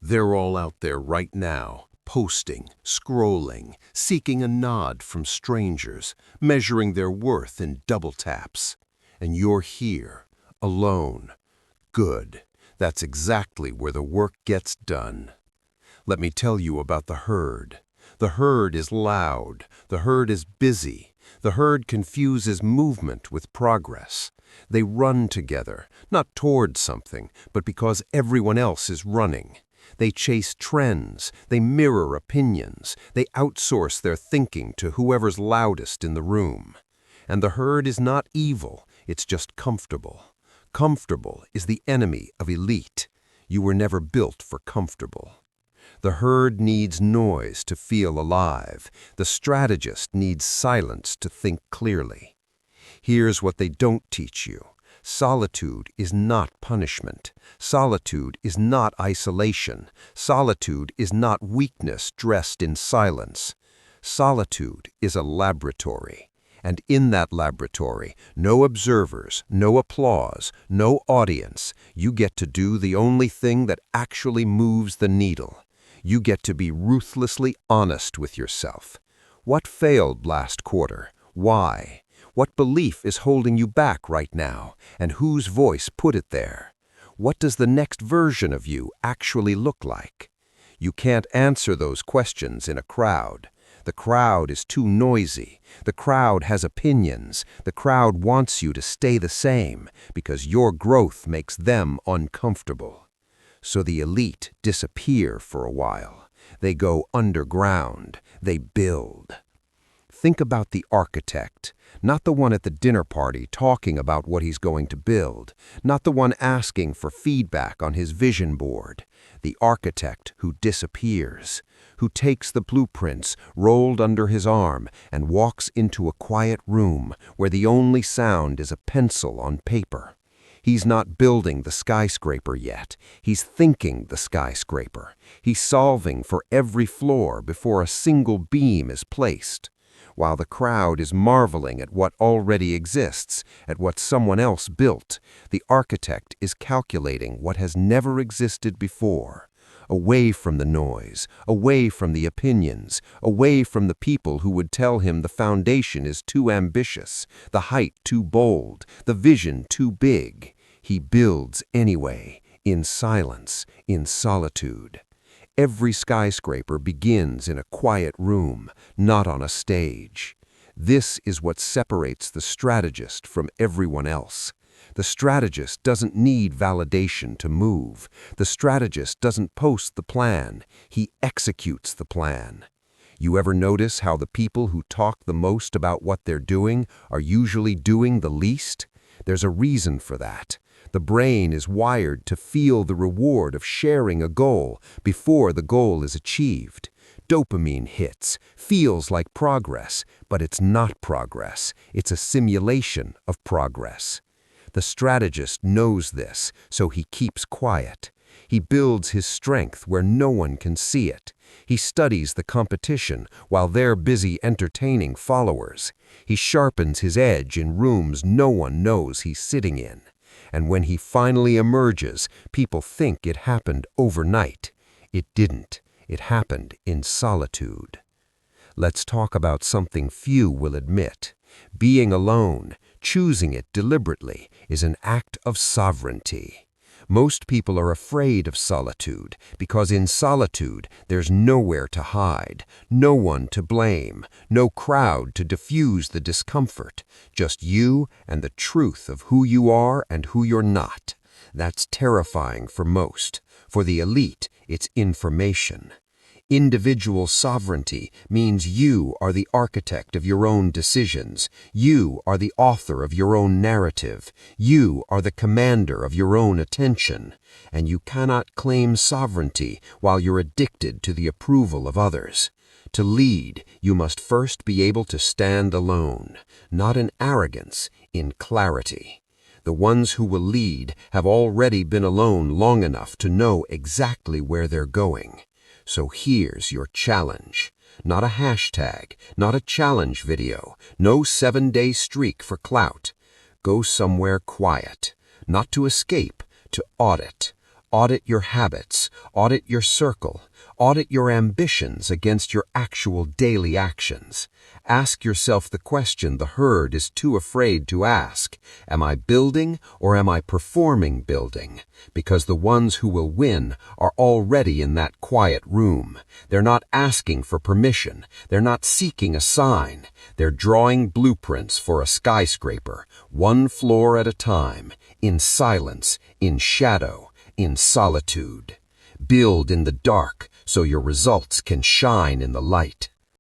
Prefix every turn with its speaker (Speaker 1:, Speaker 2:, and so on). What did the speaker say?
Speaker 1: They're all out there right now, posting, scrolling, seeking a nod from strangers, measuring their worth in double taps. And you're here, alone. Good. That's exactly where the work gets done. Let me tell you about the herd. The herd is loud. The herd is busy. The herd confuses movement with progress. They run together, not toward something, but because everyone else is running. They chase trends. They mirror opinions. They outsource their thinking to whoever's loudest in the room. And the herd is not evil. It's just comfortable. Comfortable is the enemy of elite. You were never built for comfortable. The herd needs noise to feel alive. The strategist needs silence to think clearly. Here's what they don't teach you. Solitude is not punishment. Solitude is not isolation. Solitude is not weakness dressed in silence. Solitude is a laboratory. And in that laboratory, no observers, no applause, no audience. You get to do the only thing that actually moves the needle. You get to be ruthlessly honest with yourself. What failed last quarter? Why? What belief is holding you back right now? And whose voice put it there? What does the next version of you actually look like? You can't answer those questions in a crowd. The crowd is too noisy. The crowd has opinions. The crowd wants you to stay the same because your growth makes them uncomfortable. So the elite disappear for a while. They go underground. They build. Think about the architect, not the one at the dinner party talking about what he's going to build, not the one asking for feedback on his vision board. The architect who disappears, who takes the blueprints rolled under his arm and walks into a quiet room where the only sound is a pencil on paper. He's not building the skyscraper yet. He's thinking the skyscraper. He's solving for every floor before a single beam is placed. While the crowd is marveling at what already exists, at what someone else built, the architect is calculating what has never existed before. Away from the noise, away from the opinions, away from the people who would tell him the foundation is too ambitious, the height too bold, the vision too big. He builds anyway, in silence, in solitude. Every skyscraper begins in a quiet room, not on a stage. This is what separates the strategist from everyone else. The strategist doesn't need validation to move. The strategist doesn't post the plan. He executes the plan. You ever notice how the people who talk the most about what they're doing are usually doing the least? There's a reason for that. The brain is wired to feel the reward of sharing a goal before the goal is achieved. Dopamine hits, feels like progress, but it's not progress. It's a simulation of progress. The strategist knows this, so he keeps quiet. He builds his strength where no one can see it. He studies the competition while they're busy entertaining followers. He sharpens his edge in rooms no one knows he's sitting in. And when he finally emerges, people think it happened overnight. It didn't. It happened in solitude. Let's talk about something few will admit. Being alone, choosing it deliberately, is an act of sovereignty. Most people are afraid of solitude because in solitude there's nowhere to hide, no one to blame, no crowd to diffuse the discomfort, just you and the truth of who you are and who you're not. That's terrifying for most. For the elite, it's information. Individual sovereignty means you are the architect of your own decisions. You are the author of your own narrative. You are the commander of your own attention. And you cannot claim sovereignty while you're addicted to the approval of others. To lead, you must first be able to stand alone, not in arrogance, in clarity. The ones who will lead have already been alone long enough to know exactly where they're going. So here's your challenge. Not a hashtag, not a challenge video, no 7-day streak for clout. Go somewhere quiet, not to escape, to audit. Audit your habits, audit your circle, audit your ambitions against your actual daily actions. Ask yourself the question the herd is too afraid to ask. Am I building or am I performing building? Because the ones who will win are already in that quiet room. They're not asking for permission. They're not seeking a sign. They're drawing blueprints for a skyscraper, one floor at a time, in silence, in shadow, in solitude. Build in the dark so your results can shine in the light.